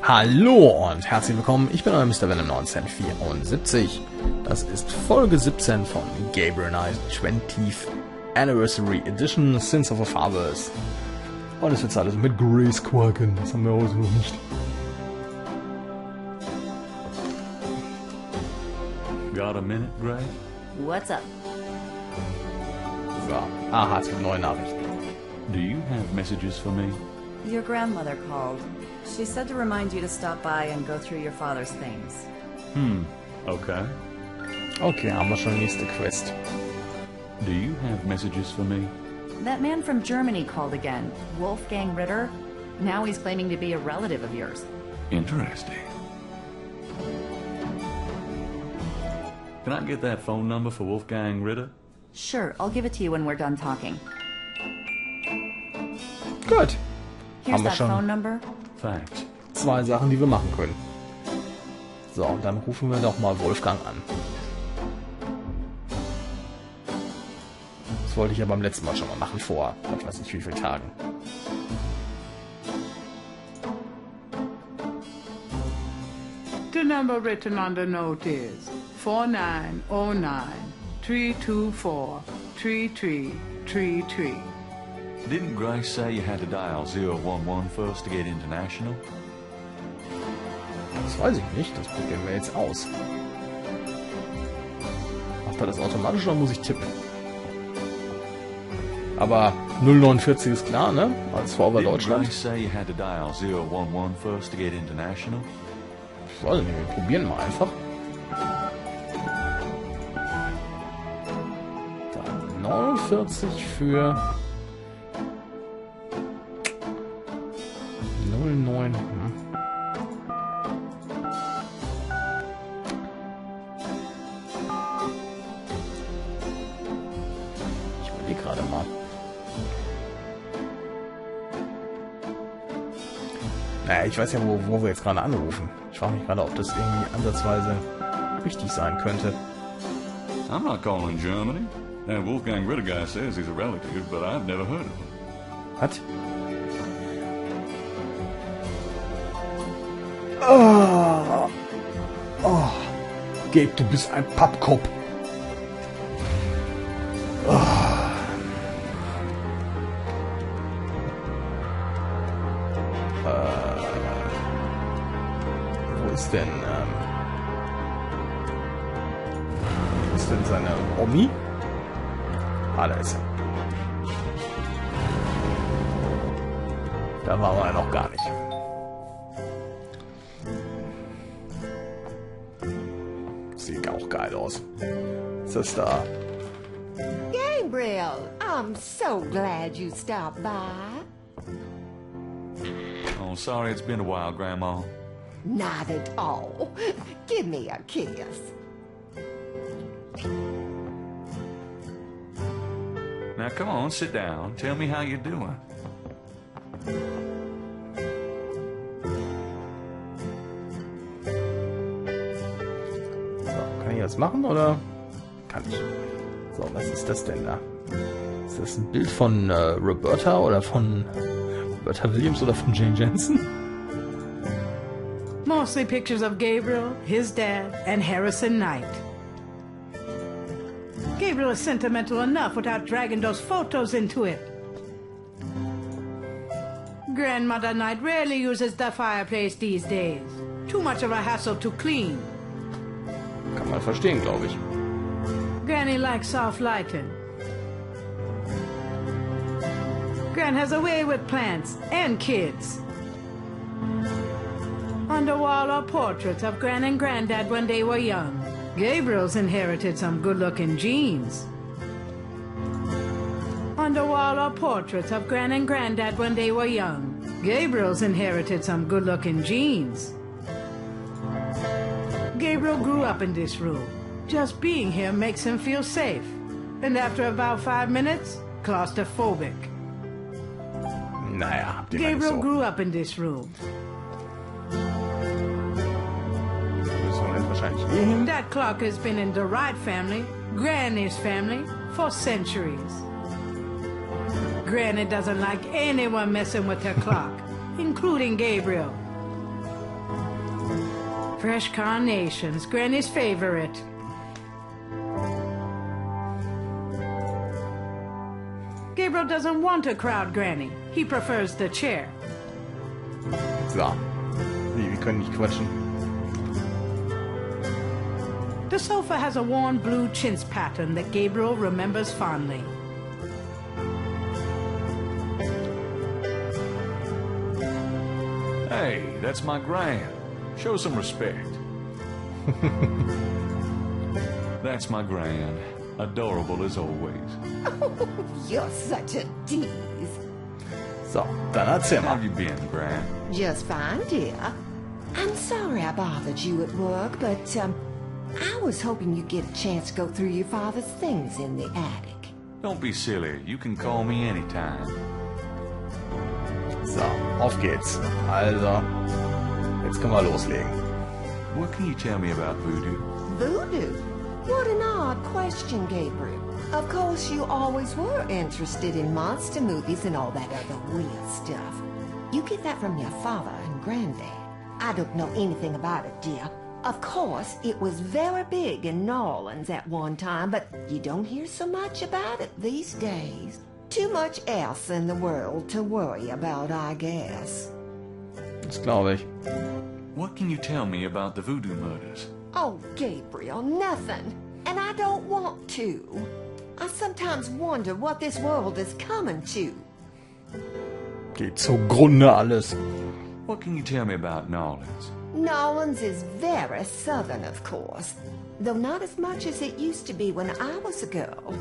Hallo und herzlich willkommen, ich bin euer Mr. Venom 1974. Das ist Folge 17 von Gabriel Knight 20th Anniversary Edition Sins of the Fathers. Und es wird alles mit Grace Quaken, das haben wir heute noch nicht. Got a minute, Gray? What's up? So, aha, es gibt neue Nachrichten. Do you have messages for me? Your grandmother called. She said to remind you to stop by and go through your father's things. Okay. Okay, haben wir schon nächste Quest. Do you have messages for me? That man from Germany called again. Wolfgang Ritter. Now he's claiming to be a relative of yours. Interesting. Can I get that phone number for Wolfgang Ritter? Sure, I'll give it to you when we're done talking. Gut. Here's Haben wir that schon. phone number. Thanks. Zwei Sachen, die wir machen können. So, und dann rufen wir doch mal Wolfgang an. Das wollte ich ja beim letzten Mal schon mal machen, vor, ich weiß nicht wie vielen Tagen. The number written on the note is 4909-324-3333. Didn't Grace say you had to dial 011 first to get international? Das weiß ich nicht, das probieren wir jetzt aus. Macht er das automatisch oder muss ich tippen? Aber 049 ist klar, ne? Als Vorwahl Didn't Deutschland. Grace say you had to dial 011 first to get international? Ich weiß nicht, wir probieren mal einfach. Dann 49 für 09. Ich überlege gerade mal. Naja, ich weiß ja, wo wir jetzt gerade anrufen. Ich frage mich gerade, ob das irgendwie ansatzweise richtig sein könnte. I'm not calling Germany. That Wolfgang Ritter guy says he's a relative, but I've never heard of him. Was? Oh. Oh. Gabe, du bist ein Pappkopf. Oh. Wo ist denn seine Omi? Ah, da ist er. Da waren wir ja noch gar nicht. Sieht auch geil aus. Ist das da? Gabriel, I'm so glad you stopped by. Oh, sorry, it's been a while, Grandma. Not at all. Give me a kiss. Now, come on, sit down. Tell me how you're doing. So, kann ich das machen oder? Kann ich. So, was ist das denn da? Ist das ein Bild von Roberta oder von Roberta Williams oder von Jane Jensen? Mostly pictures of Gabriel, his dad, and Harrison Knight. Gabriel is sentimental enough without dragging those photos into it. Grandmother Knight rarely uses the fireplace these days. Too much of a hassle to clean. Kann man verstehen, glaube ich. Granny likes soft lighting. Gran has a way with plants and kids. On the wall are portraits of Gran and Granddad when they were young. Gabriel's inherited some good-looking genes. On the wall are portraits of Gran and Granddad when they were young. Gabriel's inherited some good-looking genes. Gabriel grew up in this room. Just being here makes him feel safe. And after about 5 minutes, claustrophobic. Naja, habt ihr Gabriel so. grew up in this room. Müssen wir jetzt wahrscheinlich hier hin. That clock has been in the Wright family, Granny's family, for centuries. Granny doesn't like anyone messing with her clock, including Gabriel. Fresh carnations, Granny's favorite. Gabriel doesn't want a crowd, Granny. He prefers the chair. So. Wir können nicht quatschen. The sofa has a worn blue chintz pattern that Gabriel remembers fondly. Hey, that's my gran. Show some respect. That's my gran. Adorable as always. You're such a tease. So, dann erzähl How mal. have you been, gran? Just fine, dear. I'm sorry I bothered you at work, but, I was hoping you'd get a chance to go through your father's things in the attic. Don't be silly. You can call me anytime. So, auf geht's. Also, jetzt können wir loslegen. What can you tell me about voodoo? Voodoo? What an odd question, Gabriel. Of course, you always were interested in monster movies and all that other weird stuff. You get that from your father and granddad. I don't know anything about it, dear. Of course, it was very big in New Orleans at one time, but you don't hear so much about it these days. Too much else in the world to worry about, I guess. Das glaube ich. What can you tell me about the voodoo murders? Oh, Gabriel, nothing. And I don't want to. I sometimes wonder what this world is coming to. Geht zugrunde alles. What can you tell me about New Orleans? New Orleans is very southern, of course, though not as much as it used to be when I was a girl.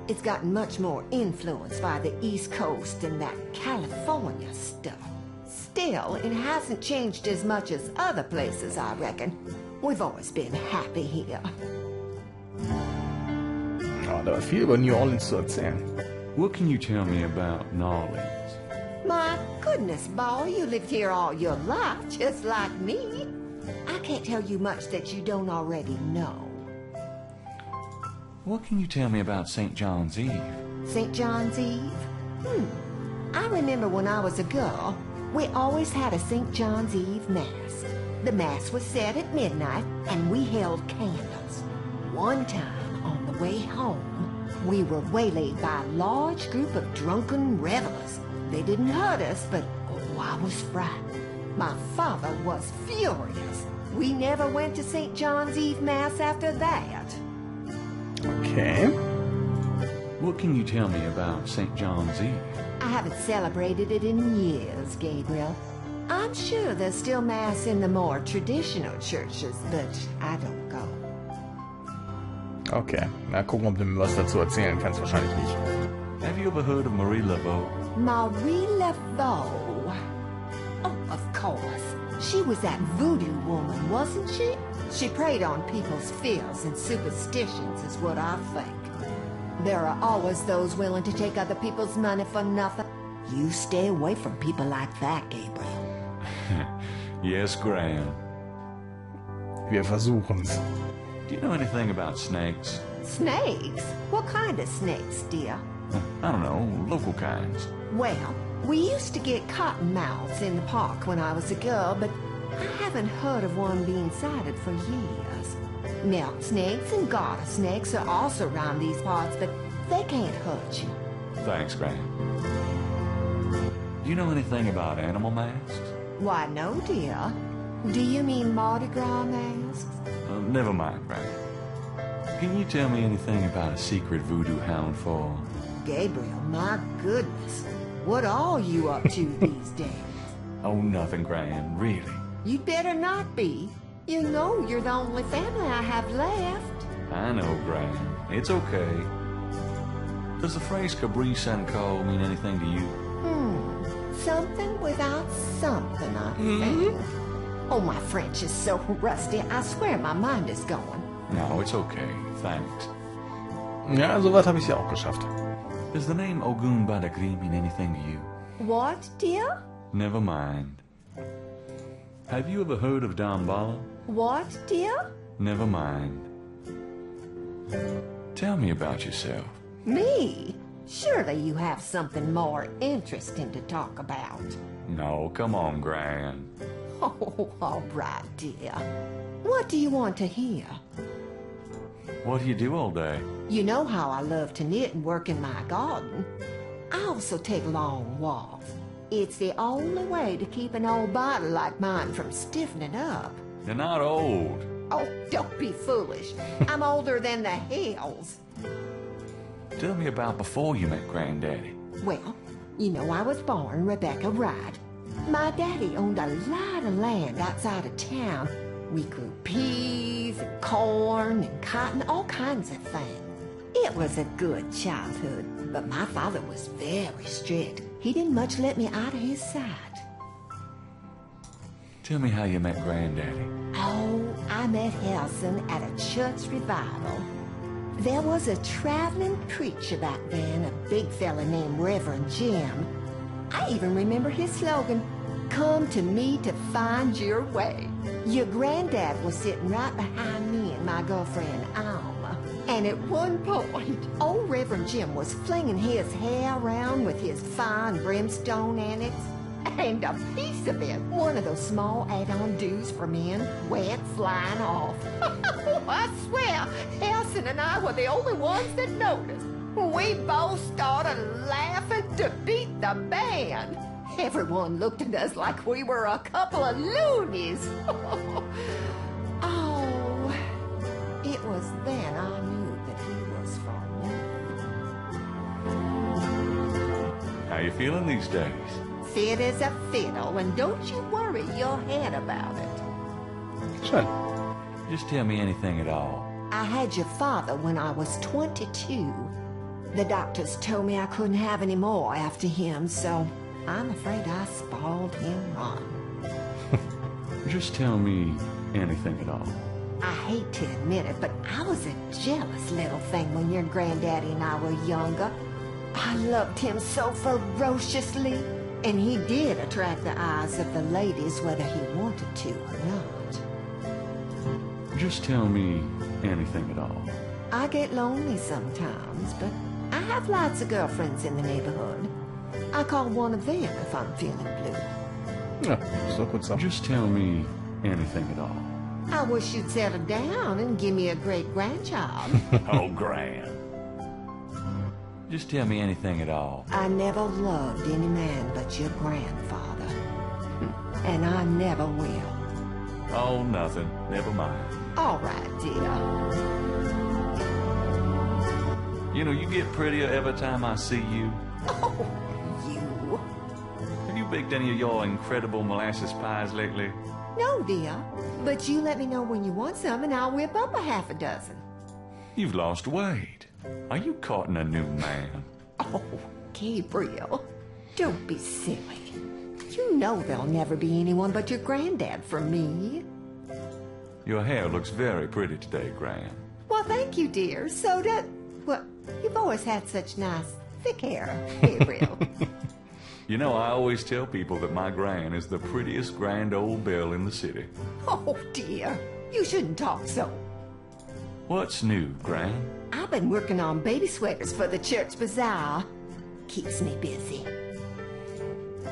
It's gotten much more influenced by the East Coast and that California stuff. Still, it hasn't changed as much as other places, I reckon. We've always been happy here. Ja, da war viel über New Orleans zu erzählen. What can you tell me about New Orleans? My goodness, boy, you lived here all your life, just like me. I can't tell you much that you don't already know. What can you tell me about St. John's Eve? St. John's Eve? I remember when I was a girl, we always had a St. John's Eve Mass. The Mass was said at midnight, and we held candles. One time, on the way home, we were waylaid by a large group of drunken revelers. They didn't hurt us, but oh, I was frightened. My father was furious. We never went to St. John's Eve Mass after that. Okay. What can you tell me about St. John's Eve? I haven't celebrated it in years, Gabriel. I'm sure there's still Mass in the more traditional churches, but I don't go. Okay. Na, gucken, ob du mir was dazu erzählen kannst. Wahrscheinlich nicht. Have you ever heard of Marie Laveau? Marie Laveau. Oh, of course. She was that voodoo woman, wasn't she? She preyed on people's fears and superstitions, is what I think. There are always those willing to take other people's money for nothing. You stay away from people like that, Gabriel. Yes, Graham. Wir versuchen's. Do you know anything about snakes? Snakes? What kind of snakes, dear? I don't know, local kinds. Well, we used to get cottonmouths in the park when I was a girl, but I haven't heard of one being sighted for years. Milk snakes and garter snakes are also around these parts, but they can't hurt you. Thanks, Graham. Do you know anything about animal masks? Why, no, dear. Do you mean Mardi Gras masks? Never mind, Graham. Can you tell me anything about a secret voodoo hound for? Gabriel, my goodness. What are you up to these days? Oh, nothing, Graham, really. You'd better not be. You know you're the only family I have left. I know, Graham. It's okay. Does the phrase cabrice and call mean anything to you? Something without something, I think. Oh, my French is so rusty, I swear my mind is going. No, it's okay. Thanks. Ja, soweit habe ich ja auch geschafft. Does the name Ogun Badagri mean anything to you? What, dear? Never mind. Have you ever heard of Dabei? What, dear? Never mind. Tell me about yourself. Me? Surely you have something more interesting to talk about. No, come on, Gran. Oh, all right, dear. What do you want to hear? What do you do all day? You know how I love to knit and work in my garden. I also take long walks. It's the only way to keep an old body like mine from stiffening up. You're not old. Oh, don't be foolish. I'm older than the hills. Tell me about before you met Granddaddy. Well, you know I was born Rebecca Wright. My daddy owned a lot of land outside of town. We grew peas and corn and cotton, all kinds of things. It was a good childhood, but my father was very strict. He didn't much let me out of his sight. Tell me how you met Granddaddy. Oh, I met Helson at a church revival. There was a traveling preacher back then, a big fella named Reverend Jim. I even remember his slogan, "Come to me to find your way." Your granddad was sitting right behind me and my girlfriend, Alma. And at one point, old Reverend Jim was flinging his hair around with his fine brimstone annex. And a piece of it, one of those small add-on do's for men, went flying off. I swear, Helson and I were the only ones that noticed. We both started laughing to beat the band. Everyone looked at us like we were a couple of loonies. Oh, it was then I knew that he was for me. How you feeling these days? Fit as a fiddle, and don't you worry your head about it. Schön. Just tell me anything at all. I had your father when I was 22. The doctors told me I couldn't have any more after him, so I'm afraid I spoiled him rotten. Just tell me anything at all. I hate to admit it, but I was a jealous little thing when your granddaddy and I were younger. I loved him so ferociously, and he did attract the eyes of the ladies whether he wanted to or not. Just tell me anything at all. I get lonely sometimes, but I have lots of girlfriends in the neighborhood. I call one of them if I'm feeling blue. Ja, so kurz ab. Just tell me anything at all. I wish you'd settle down and give me a great grandchild. Oh, Gran. Just tell me anything at all. I never loved any man but your grandfather. And I never will. Oh, nothing. Never mind. All right, dear. You know, you get prettier every time I see you. Oh, you. Have you baked any of your incredible molasses pies lately? No, dear. But you let me know when you want some and I'll whip up a half a dozen. You've lost weight. Are you courting a new man? Oh, Gabriel, don't be silly. You know there'll never be anyone but your granddad for me. Your hair looks very pretty today, Gran. Well, thank you, dear. So that... Well, you've always had such nice, thick hair, Gabriel. You know, I always tell people that my Gran is the prettiest grand old belle in the city. Oh, dear. You shouldn't talk so. What's new, Gran? I've been working on baby sweaters for the church bazaar. Keeps me busy.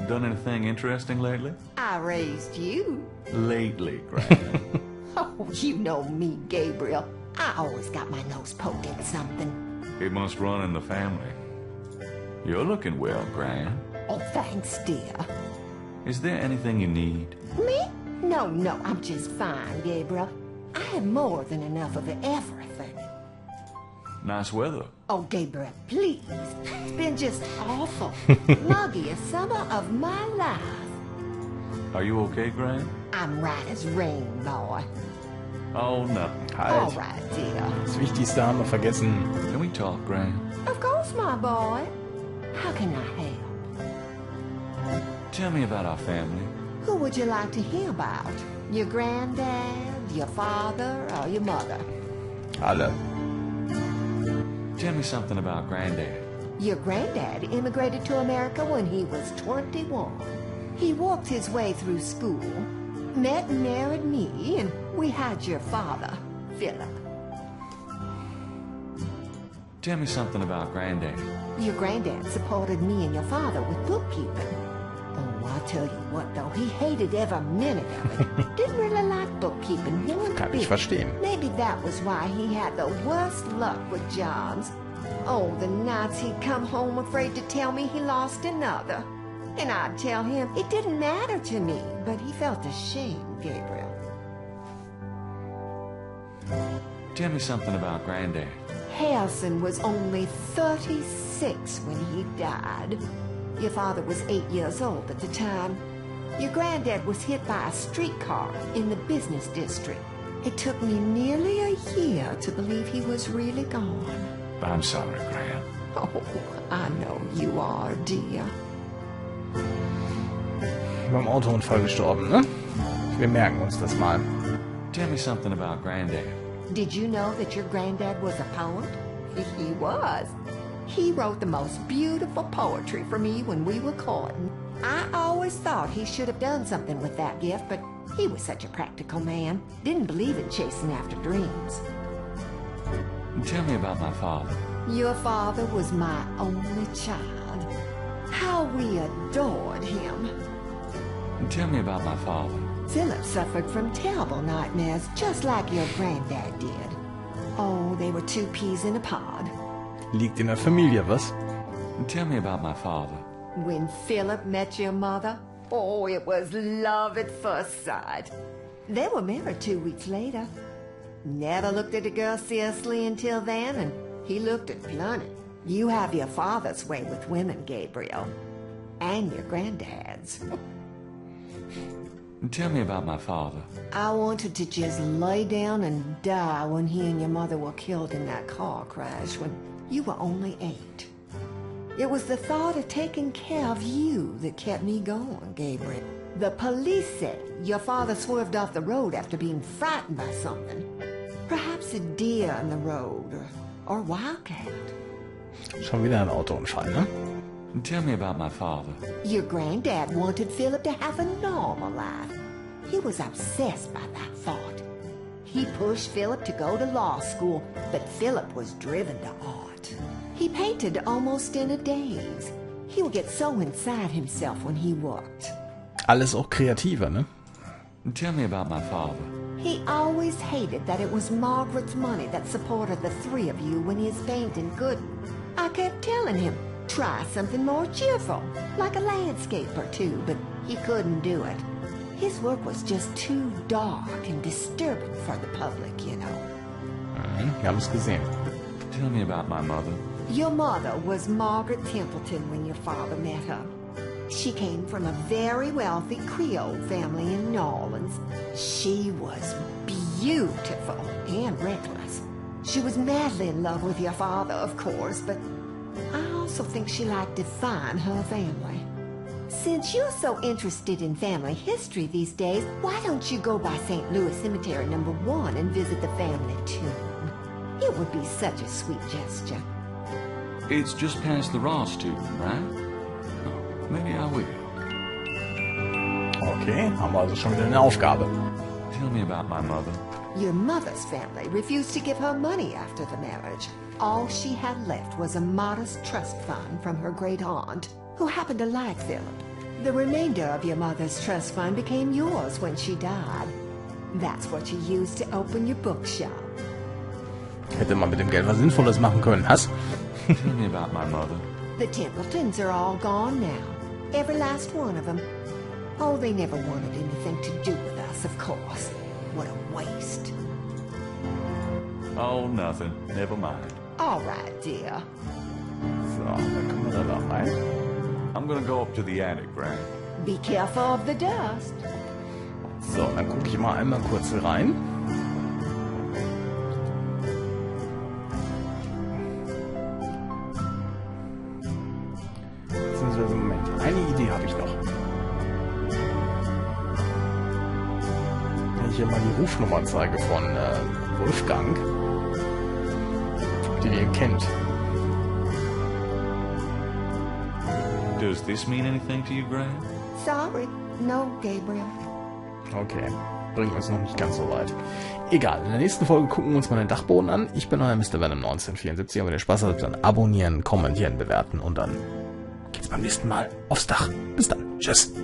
Done anything interesting lately? I raised you. Lately, Gran. Oh, you know me, Gabriel. I always got my nose poked in something. It must run in the family. You're looking well, Gran. Oh, thanks, dear. Is there anything you need? Me? No, I'm just fine, Gabriel. I have more than enough of everything. Nice weather. Oh, Gabriel, please. It's been just awful. Muggiest summer of my life. Are you okay, Gran? I'm right as rain, boy. Oh, nothing. All Halt. right, dear. Das Wichtigste haben wir vergessen. Can we talk, Gran? Of course, my boy. How can I help? Tell me about our family. Who would you like to hear about? Your granddad, your father, or your mother? Alle. Tell me something about Granddad. Your granddad immigrated to America when he was 21. He walked his way through school, met and married me, and we had your father, Philip. Tell me something about Granddad. Your granddad supported me and your father with bookkeeping. Oh, I tell you what, though, he hated every minute of it. Didn't really like bookkeeping. Kann ich verstehen. Maybe that was why he had the worst luck with jobs. Oh, the nights he'd come home afraid to tell me he lost another. And I'd tell him it didn't matter to me, but he felt ashamed, Gabriel. Tell me something about Granddad. Harrison was only 36 when he died. Your father was 8 years old at the time. Your granddad was hit by a streetcar in the business district. It took me nearly a year to believe he was really gone. I'm sorry, Gran. Oh, I know you are, dear. Beim Autounfall gestorben, ne? Wir merken uns das mal. Tell me something about Granddad. Did you know that your granddad was a poet? He was. He wrote the most beautiful poetry for me when we were courting. I always thought he should have done something with that gift, but he was such a practical man. Didn't believe in chasing after dreams. Tell me about my father. Your father was my only child. How we adored him. Tell me about my father. Philip suffered from terrible nightmares, just like your granddad did. Oh, they were two peas in a pod. Liegt in der Familie, was? Tell me about my father. When Philip met your mother, oh, it was love at first sight. They were married 2 weeks later. Never looked at a girl seriously until then, and he looked at plenty. You have your father's way with women, Gabriel. And your granddad's. Tell me about my father. I wanted to just lay down and die when he and your mother were killed in that car crash when you were only 8. It was the thought of taking care of you that kept me going, Gabriel. The police said your father swerved off the road after being frightened by something. Perhaps a deer in the road or wildcat. Schon wieder ein Autounfall, ne? Tell me about my father. Your granddad wanted Philip to have a normal life. He was obsessed by that thought. He pushed Philip to go to law school, but Philip was driven to art. He painted almost in a daze. He would get so inside himself when he worked. Alles auch kreativer, ne? Tell me about my father. He always hated that it was Margaret's money that supported the 3 of you when his painting couldn't. I kept telling him, try something more cheerful, like a landscape or two, but he couldn't do it. His work was just too dark and disturbing for the public, you know. Wir haben es gesehen. Tell me about my mother. Your mother was Margaret Templeton when your father met her. She came from a very wealthy Creole family in New Orleans. She was beautiful and reckless. She was madly in love with your father, of course, but I also think she liked to define her family. Since you're so interested in family history these days, why don't you go by St. Louis Cemetery No. 1 and visit the family tomb? It would be such a sweet gesture. It's just past the Ross tomb, right? Oh, maybe I will. Okay, haben wir also schon wieder eine Aufgabe. Tell me about my mother. Your mother's family refused to give her money after the marriage. All she had left was a modest trust fund from her great aunt, who happened to like Philip. The remainder of your mother's trust fund became yours when she died. That's what you used to open your bookshop. Hätte man mit dem Geld was Sinnvolles machen können, hast? Tell me about my mother. The Templetons are all gone now. Every last one of them. Oh, they never wanted anything to do with us, of course. What a waste. Oh, nothing. Never mind. All right, dear. So, dann kommen wir da noch rein. I'm gonna go up to the attic, Gran. Be careful of the dust. So, dann gucke ich mal einmal kurz rein. Beziehungsweise, Moment, eine Idee habe ich noch. Wenn ich hier mal die Rufnummer zeige von Wolfgang, die ihr kennt. Does this mean anything to you, Gran? Sorry. No, Gabriel. Okay, bringt uns noch nicht ganz so weit. Egal, in der nächsten Folge gucken wir uns mal den Dachboden an. Ich bin euer Mr. Venom 1974, und wenn ihr Spaß habt, dann abonnieren, kommentieren, bewerten und dann geht's beim nächsten Mal aufs Dach. Bis dann. Tschüss.